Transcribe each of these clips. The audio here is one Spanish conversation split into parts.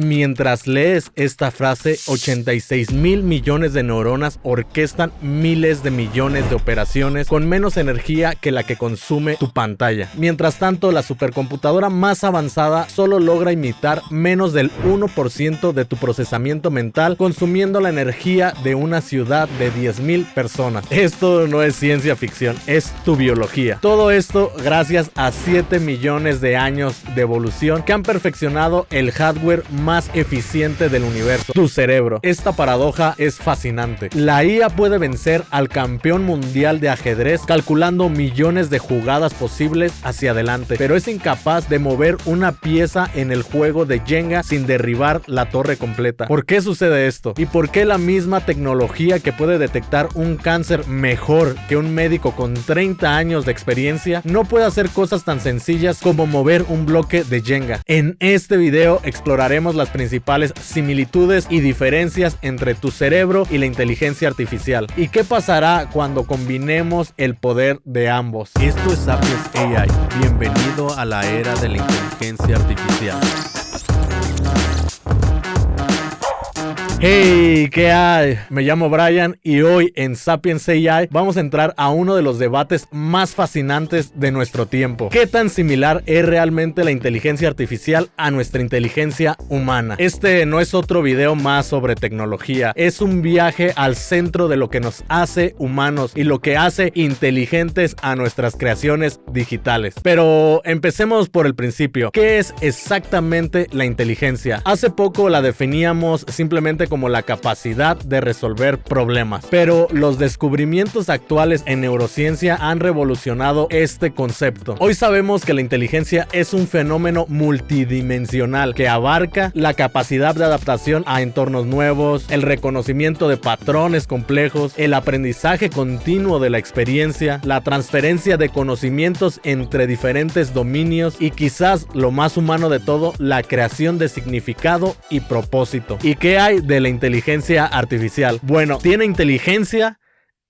Mientras lees esta frase, 86,000 millones de neuronas orquestan miles de millones de operaciones con menos energía que la que consume tu pantalla. Mientras tanto, la supercomputadora más avanzada solo logra imitar menos del 1% de tu procesamiento mental, consumiendo la energía de una ciudad de 10,000 personas. Esto no es ciencia ficción, es tu biología. Todo esto gracias a 7 millones de años de evolución que han perfeccionado el hardware más eficiente del universo, tu cerebro. Esta paradoja es fascinante. La IA puede vencer al campeón mundial de ajedrez calculando millones de jugadas posibles hacia adelante, pero es incapaz de mover una pieza en el juego de Jenga sin derribar la torre completa. ¿Por qué sucede esto? ¿Y por qué la misma tecnología que puede detectar un cáncer mejor que un médico con 30 años de experiencia no puede hacer cosas tan sencillas como mover un bloque de Jenga? En este video exploraremos las principales similitudes y diferencias entre tu cerebro y la inteligencia artificial. ¿Y qué pasará cuando combinemos el poder de ambos? Esto es Sapiens AI. Bienvenido a la era de la inteligencia artificial. Hey, ¿qué hay? Me llamo Brian y hoy en Sapiens AI vamos a entrar a uno de los debates más fascinantes de nuestro tiempo. ¿Qué tan similar es realmente la inteligencia artificial a nuestra inteligencia humana? Este no es otro video más sobre tecnología, es un viaje al centro de lo que nos hace humanos y lo que hace inteligentes a nuestras creaciones digitales. Pero empecemos por el principio. ¿Qué es exactamente la inteligencia? Hace poco la definíamos simplemente como la capacidad de resolver problemas, pero los descubrimientos actuales en neurociencia han revolucionado este concepto. Hoy sabemos que la inteligencia es un fenómeno multidimensional que abarca la capacidad de adaptación a entornos nuevos, el reconocimiento de patrones complejos, el aprendizaje continuo de la experiencia, la transferencia de conocimientos entre diferentes dominios y quizás lo más humano de todo, la creación de significado y propósito. ¿Y qué hay de la inteligencia artificial? Bueno, tiene inteligencia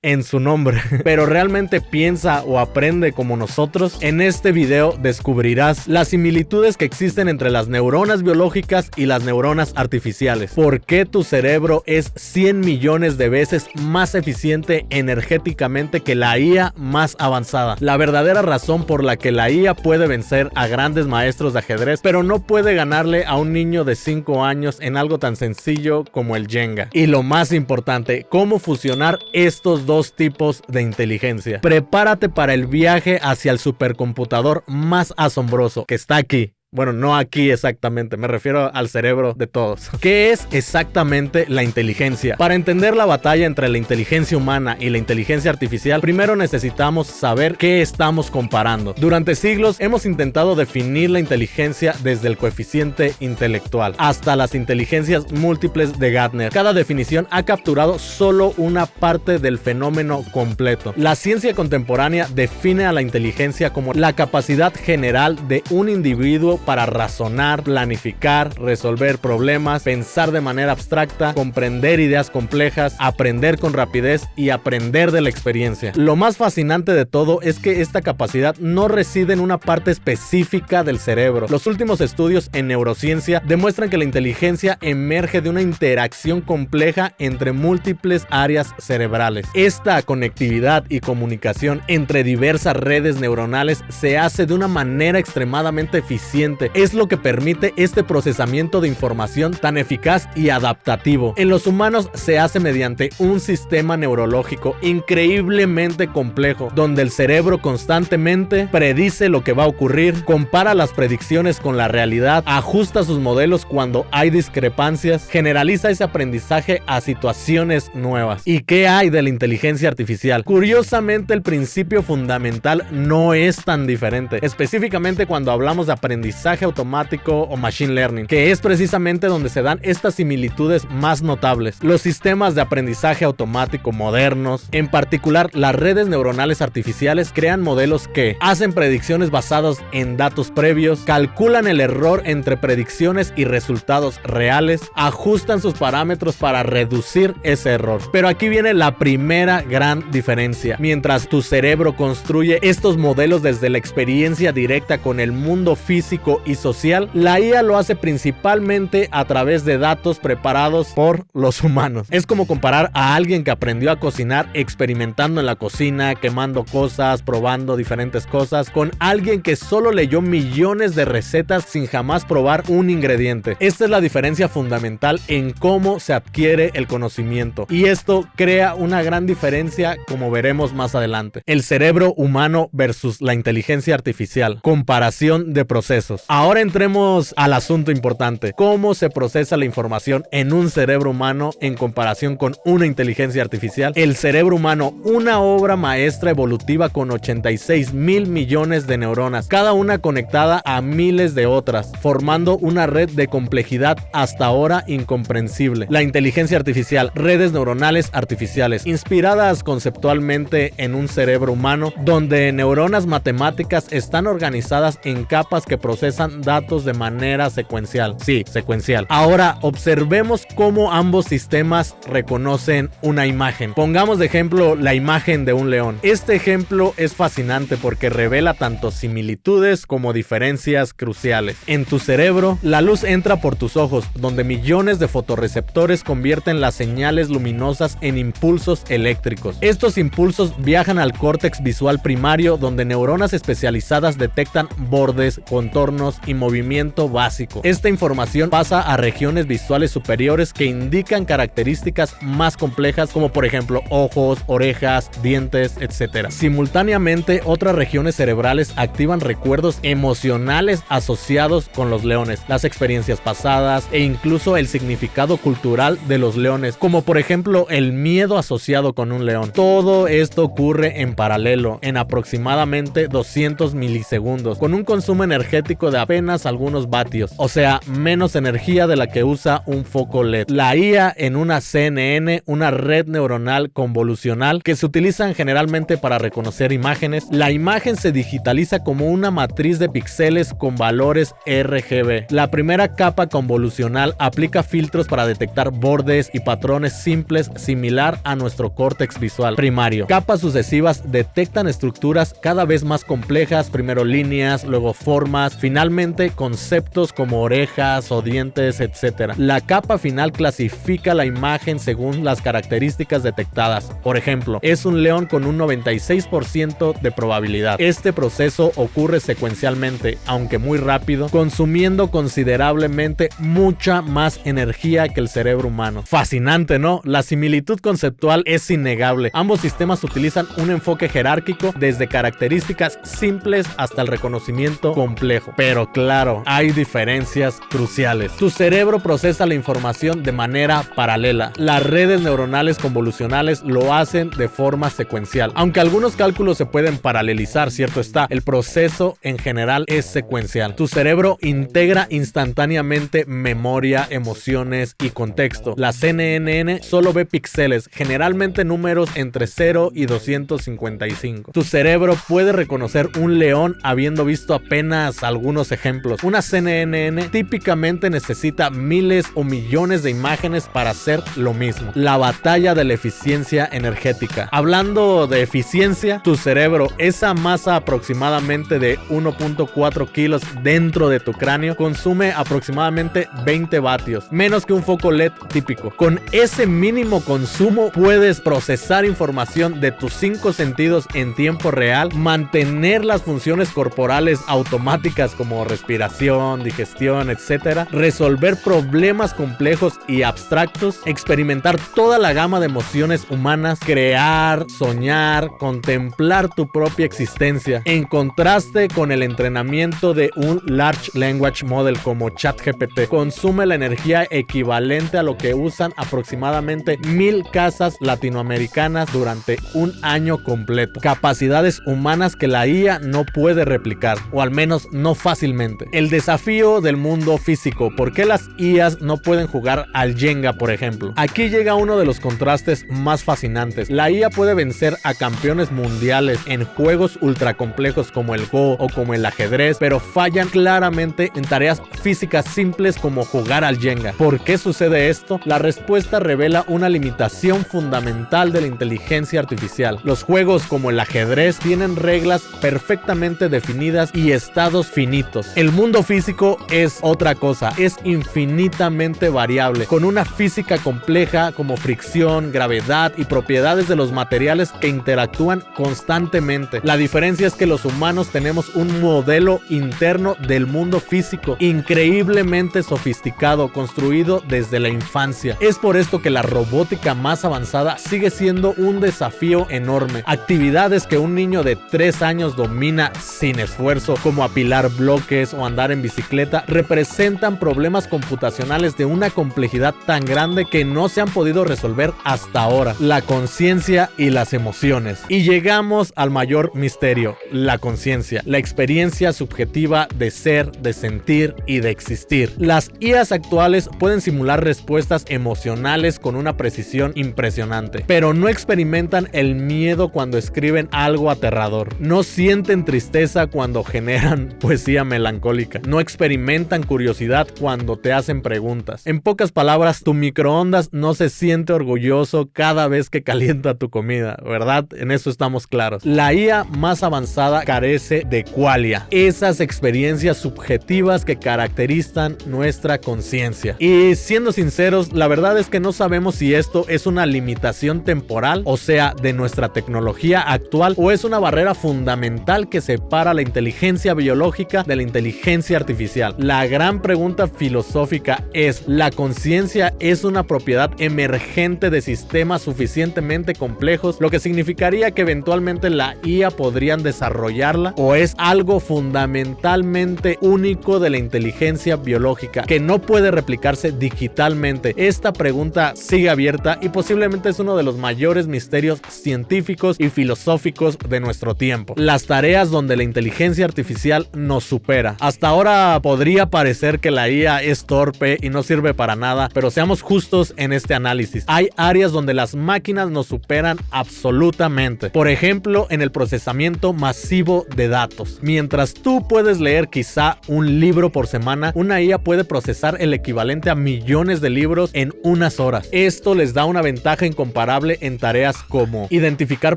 en su nombre, pero ¿realmente piensa o aprende como nosotros? En este video descubrirás las similitudes que existen entre las neuronas biológicas y las neuronas artificiales. ¿Por qué tu cerebro es 100 millones de veces más eficiente energéticamente que la IA más avanzada? La verdadera razón por la que la IA puede vencer a grandes maestros de ajedrez, pero no puede ganarle a un niño de 5 años en algo tan sencillo como el Jenga. Y lo más importante, ¿cómo fusionar estos dos tipos de inteligencia? Prepárate para el viaje hacia el supercomputador más asombroso que está aquí. Bueno, no aquí exactamente, me refiero al cerebro de todos. ¿Qué es exactamente la inteligencia? Para entender la batalla entre la inteligencia humana y la inteligencia artificial, primero necesitamos saber qué estamos comparando. Durante siglos hemos intentado definir la inteligencia desde el coeficiente intelectual hasta las inteligencias múltiples de Gartner. Cada definición ha capturado solo una parte del fenómeno completo. La ciencia contemporánea define a la inteligencia como la capacidad general de un individuo para razonar, planificar, resolver problemas, pensar de manera abstracta, comprender ideas complejas, aprender con rapidez y aprender de la experiencia. Lo más fascinante de todo es que esta capacidad no reside en una parte específica del cerebro. Los últimos estudios en neurociencia demuestran que la inteligencia emerge de una interacción compleja entre múltiples áreas cerebrales. Esta conectividad y comunicación entre diversas redes neuronales se hace de una manera extremadamente eficiente. Es lo que permite este procesamiento de información tan eficaz y adaptativo. En los humanos se hace mediante un sistema neurológico increíblemente complejo, donde el cerebro constantemente predice lo que va a ocurrir, compara las predicciones con la realidad, ajusta sus modelos cuando hay discrepancias, generaliza ese aprendizaje a situaciones nuevas. ¿Y qué hay de la inteligencia artificial? Curiosamente, el principio fundamental no es tan diferente, específicamente cuando hablamos de aprendizaje automático o machine learning, que es precisamente donde se dan estas similitudes más notables. Los sistemas de aprendizaje automático modernos, en particular las redes neuronales artificiales, crean modelos que hacen predicciones basadas en datos previos, calculan el error entre predicciones y resultados reales, ajustan sus parámetros para reducir ese error. Pero aquí viene la primera gran diferencia. Mientras tu cerebro construye estos modelos desde la experiencia directa con el mundo físico físico y social, la IA lo hace principalmente a través de datos preparados por los humanos. Es como comparar a alguien que aprendió a cocinar experimentando en la cocina, quemando cosas, probando diferentes cosas, con alguien que solo leyó millones de recetas sin jamás probar un ingrediente. Esta es la diferencia fundamental en cómo se adquiere el conocimiento, y esto crea una gran diferencia, como veremos más adelante. El cerebro humano versus la inteligencia artificial. Comparación de procesos. Ahora entremos al asunto importante. ¿Cómo se procesa la información en un cerebro humano en comparación con una inteligencia artificial? El cerebro humano, una obra maestra evolutiva con 86,000 millones de neuronas, cada una conectada a miles de otras, formando una red de complejidad hasta ahora incomprensible. La inteligencia artificial, redes neuronales artificiales, inspiradas conceptualmente en un cerebro humano, donde neuronas matemáticas están organizadas en capas que procesan datos de manera secuencial. Sí, secuencial. Ahora observemos cómo ambos sistemas reconocen una imagen. Pongamos de ejemplo la imagen de un león. Este ejemplo es fascinante porque revela tanto similitudes como diferencias cruciales. En tu cerebro, la luz entra por tus ojos, donde millones de fotorreceptores convierten las señales luminosas en impulsos eléctricos. Estos impulsos viajan al córtex visual primario, donde neuronas especializadas detectan bordes, contornos y movimiento básico. Esta información pasa a regiones visuales superiores que indican características más complejas, como por ejemplo ojos, orejas, dientes, etc. Simultáneamente, otras regiones cerebrales activan recuerdos emocionales asociados con los leones, las experiencias pasadas e incluso el significado cultural de los leones, como por ejemplo el miedo asociado con un león. Todo esto ocurre en paralelo, en aproximadamente 200 milisegundos, con un consumo energético de apenas algunos vatios, o sea, menos energía de la que usa un foco LED. La IA en una CNN, una red neuronal convolucional que se utilizan generalmente para reconocer imágenes. La imagen se digitaliza como una matriz de píxeles con valores RGB. La primera capa convolucional aplica filtros para detectar bordes y patrones simples, similar a nuestro córtex visual primario. Capas sucesivas detectan estructuras cada vez más complejas, primero líneas, luego formas, finalmente conceptos como orejas o dientes, etc. La capa final clasifica la imagen según las características detectadas. Por ejemplo, es un león con un 96% de probabilidad. Este proceso ocurre secuencialmente, aunque muy rápido, consumiendo considerablemente mucha más energía que el cerebro humano. Fascinante, ¿no? La similitud conceptual es innegable. Ambos sistemas utilizan un enfoque jerárquico, desde características simples hasta el reconocimiento complejo. Pero claro, hay diferencias cruciales. Tu cerebro procesa la información de manera paralela. Las redes neuronales convolucionales lo hacen de forma secuencial. Aunque algunos cálculos se pueden paralelizar, cierto está, el proceso en general es secuencial. Tu cerebro integra instantáneamente memoria, emociones y contexto. La CNN solo ve píxeles, generalmente números entre 0 y 255. Tu cerebro puede reconocer un león habiendo visto apenas algunos ejemplos. Una CNN típicamente necesita miles o millones de imágenes para hacer lo mismo. La batalla de la eficiencia energética. Hablando de eficiencia, tu cerebro, esa masa aproximadamente de 1.4 kilos dentro de tu cráneo, consume aproximadamente 20 vatios, menos que un foco LED típico. Con ese mínimo consumo puedes procesar información de tus 5 sentidos en tiempo real, mantener las funciones corporales automáticas como respiración, digestión, etc., resolver problemas complejos y abstractos, experimentar toda la gama de emociones humanas, crear, soñar, contemplar tu propia existencia, en contraste con el entrenamiento de un Large Language Model como ChatGPT. Consume la energía equivalente a lo que usan aproximadamente 1000 casas latinoamericanas durante un año completo. Capacidades humanas que la IA no puede replicar, o al menos no fácilmente. El desafío del mundo físico. ¿Por qué las IAs no pueden jugar al Jenga, por ejemplo? Aquí llega uno de los contrastes más fascinantes. La IA puede vencer a campeones mundiales en juegos ultra complejos como el Go o como el ajedrez, pero fallan claramente en tareas físicas simples como jugar al Jenga. ¿Por qué sucede esto? La respuesta revela una limitación fundamental de la inteligencia artificial. Los juegos como el ajedrez tienen reglas perfectamente definidas y estados finitos. finitos. El mundo físico es otra cosa, es infinitamente variable, con una física compleja como fricción, gravedad y propiedades de los materiales que interactúan constantemente. La diferencia es que los humanos tenemos un modelo interno del mundo físico increíblemente sofisticado, construido desde la infancia. Es por esto que la robótica más avanzada sigue siendo un desafío enorme. Actividades que un niño de 3 años domina sin esfuerzo, como apilar bloques o andar en bicicleta, representan problemas computacionales de una complejidad tan grande que no se han podido resolver hasta ahora: la conciencia y las emociones. Y llegamos al mayor misterio: la conciencia, la experiencia subjetiva de ser, de sentir y de existir. Las IAs actuales pueden simular respuestas emocionales con una precisión impresionante, pero no experimentan el miedo cuando escriben algo aterrador, no sienten tristeza cuando generan poesía melancólica, no experimentan curiosidad cuando te hacen preguntas. En pocas palabras, tu microondas no se siente orgulloso cada vez que calienta tu comida, ¿verdad? En eso estamos claros. La IA más avanzada carece de qualia, esas experiencias subjetivas que caracterizan nuestra conciencia. Y siendo sinceros, la verdad es que no sabemos si esto es una limitación temporal, o sea, de nuestra tecnología actual, o es una barrera fundamental que separa la inteligencia biológica de la inteligencia artificial. La gran pregunta filosófica es: ¿la conciencia es una propiedad emergente de sistemas suficientemente complejos, lo que significaría que eventualmente la IA podrían desarrollarla, o es algo fundamentalmente único de la inteligencia biológica que no puede replicarse digitalmente? Esta pregunta sigue abierta y posiblemente es uno de los mayores misterios científicos y filosóficos de nuestro tiempo. Las tareas donde la inteligencia artificial nos supera. Hasta ahora podría parecer que la IA es torpe y no sirve para nada, pero seamos justos en este análisis. Hay áreas donde las máquinas nos superan absolutamente. Por ejemplo, en el procesamiento masivo de datos. Mientras tú puedes leer quizá un libro por semana, una IA puede procesar el equivalente a millones de libros en unas horas. Esto les da una ventaja incomparable en tareas como identificar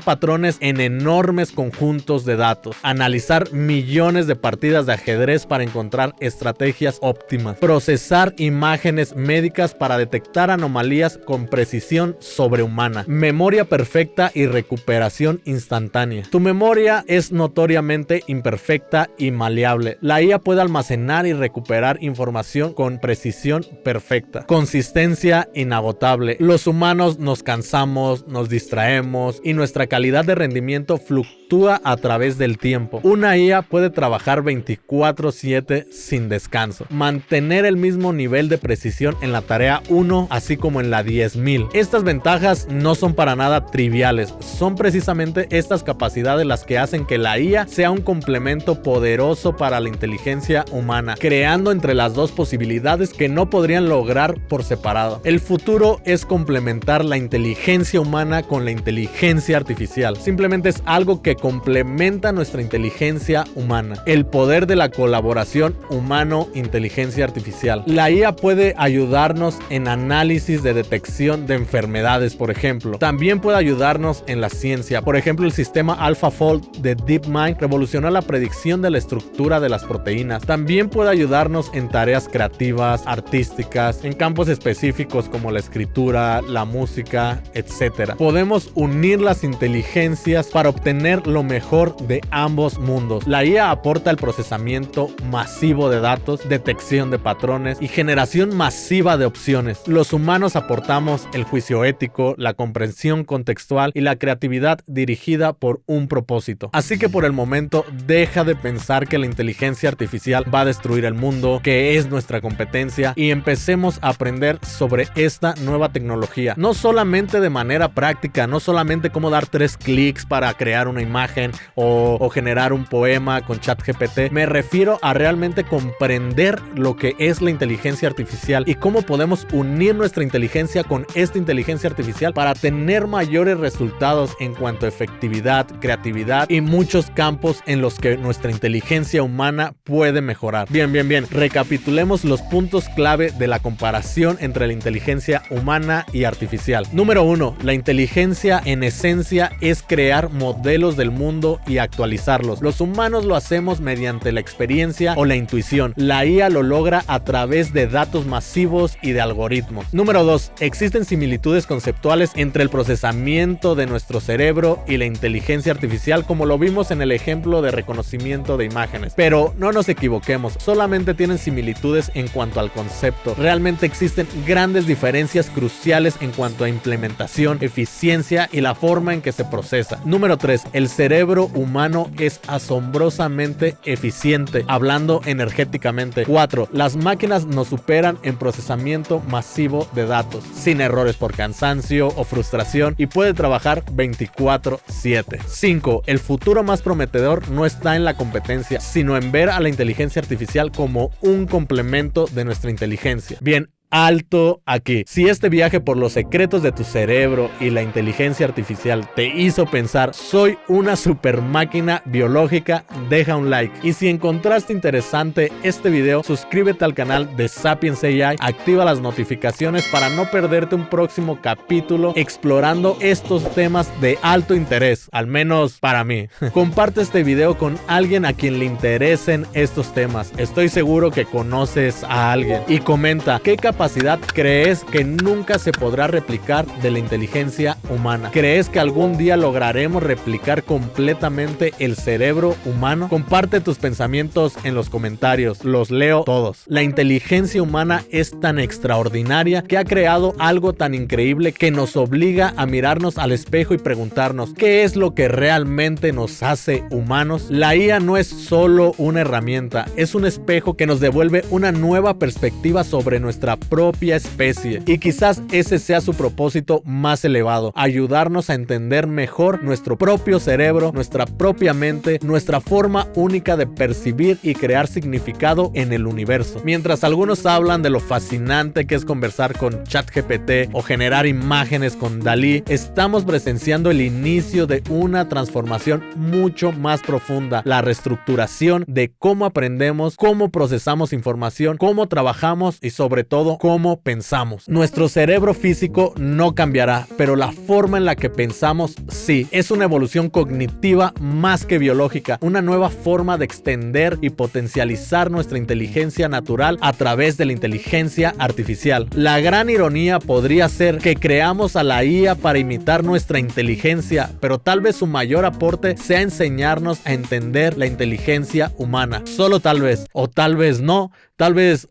patrones en enormes conjuntos de datos, analizar millones de partidas de ajedrez para encontrar estrategias óptimas, procesar imágenes médicas para detectar anomalías con precisión sobrehumana, memoria perfecta y recuperación instantánea. Tu memoria es notoriamente imperfecta y maleable. La IA puede almacenar y recuperar información con precisión perfecta. Consistencia inagotable. Los humanos nos cansamos, nos distraemos y nuestra calidad de rendimiento fluctúa a través del tiempo. Una IA puede trabajar 24/7 sin descanso, mantener el mismo nivel de precisión en la tarea 1 así como en la 10.000. Estas ventajas no son para nada triviales, son precisamente estas capacidades las que hacen que la IA sea un complemento poderoso para la inteligencia humana, creando entre las dos posibilidades que no podrían lograr por separado. El futuro es complementar la inteligencia humana con la inteligencia artificial. Simplemente es algo que complementa nuestra inteligencia humana. El poder de la colaboración humano-inteligencia artificial. La IA puede ayudarnos en análisis de detección de enfermedades, por ejemplo. También puede ayudarnos en la ciencia. Por ejemplo, el sistema AlphaFold de DeepMind revolucionó la predicción de la estructura de las proteínas. También puede ayudarnos en tareas creativas, artísticas, en campos específicos como la escritura, la música, etc. Podemos unir las inteligencias para obtener lo mejor de ambos mundos. La IA aporta el procesamiento masivo de datos, detección de patrones y generación masiva de opciones. Los humanos aportamos el juicio ético, la comprensión contextual y la creatividad dirigida por un propósito. Así que por el momento deja de pensar que la inteligencia artificial va a destruir el mundo, que es nuestra competencia, y empecemos a aprender sobre esta nueva tecnología. No solamente de manera práctica, no solamente cómo dar 3 clics para crear una imagen o generar un poema con ChatGPT. Me refiero a realmente comprender lo que es la inteligencia artificial y cómo podemos unir nuestra inteligencia con esta inteligencia artificial para tener mayores resultados en cuanto a efectividad, creatividad y muchos campos en los que nuestra inteligencia humana puede mejorar. Bien. Recapitulemos los puntos clave de la comparación entre la inteligencia humana y artificial. Número 1. La inteligencia en esencia es crear modelos del mundo y actualizarlos. Los humanos lo hacemos mediante mediante la experiencia o la intuición. La IA lo logra a través de datos masivos y de algoritmos. Número 2. Existen similitudes conceptuales entre el procesamiento de nuestro cerebro y la inteligencia artificial, como lo vimos en el ejemplo de reconocimiento de imágenes. Pero no nos equivoquemos, solamente tienen similitudes en cuanto al concepto. Realmente existen grandes diferencias cruciales en cuanto a implementación, eficiencia y la forma en que se procesa. Número 3. El cerebro humano es asombrosamente eficiente, hablando energéticamente. 4. Las máquinas nos superan en procesamiento masivo de datos, sin errores por cansancio o frustración, y puede trabajar 24/7. 5. El futuro más prometedor no está en la competencia, sino en ver a la inteligencia artificial como un complemento de nuestra inteligencia. Bien, alto aquí. Si este viaje por los secretos de tu cerebro y la inteligencia artificial te hizo pensar, soy una super máquina biológica, deja un like. Y si encontraste interesante este video, suscríbete al canal de Sapiens AI, activa las notificaciones para no perderte un próximo capítulo explorando estos temas de alto interés, al menos para mí. Comparte este video con alguien a quien le interesen estos temas. Estoy seguro que conoces a alguien. Y comenta, ¿qué capacidad crees que nunca se podrá replicar de la inteligencia humana? ¿Crees que algún día lograremos replicar completamente el cerebro humano? Comparte tus pensamientos en los comentarios, los leo todos. La inteligencia humana es tan extraordinaria que ha creado algo tan increíble que nos obliga a mirarnos al espejo y preguntarnos, ¿qué es lo que realmente nos hace humanos? La IA no es solo una herramienta, es un espejo que nos devuelve una nueva perspectiva sobre nuestra propia especie, y quizás ese sea su propósito más elevado: ayudarnos a entender mejor nuestro propio cerebro, nuestra propia mente, nuestra forma única de percibir y crear significado en el universo. Mientras algunos hablan de lo fascinante que es conversar con ChatGPT o generar imágenes con DALL-E, estamos presenciando el inicio de una transformación mucho más profunda: la reestructuración de cómo aprendemos, cómo procesamos información, cómo trabajamos y sobre todo cómo pensamos. Nuestro cerebro físico no cambiará, pero la forma en la que pensamos sí. Es una evolución cognitiva más que biológica, una nueva forma de extender y potencializar nuestra inteligencia natural a través de la inteligencia artificial. La gran ironía podría ser que creamos a la IA para imitar nuestra inteligencia, pero tal vez su mayor aporte sea enseñarnos a entender la inteligencia humana. Solo tal vez, o tal vez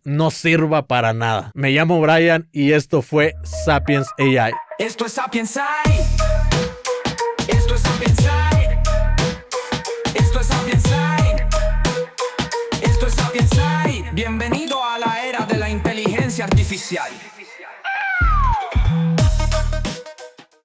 no sirva para nada. Me llamo Brian y esto fue Sapiens AI. Esto es Sapiens AI. Esto es Sapiens AI. Esto es Sapiens AI. Esto es Sapiens AI. Bienvenido a la era de la inteligencia artificial.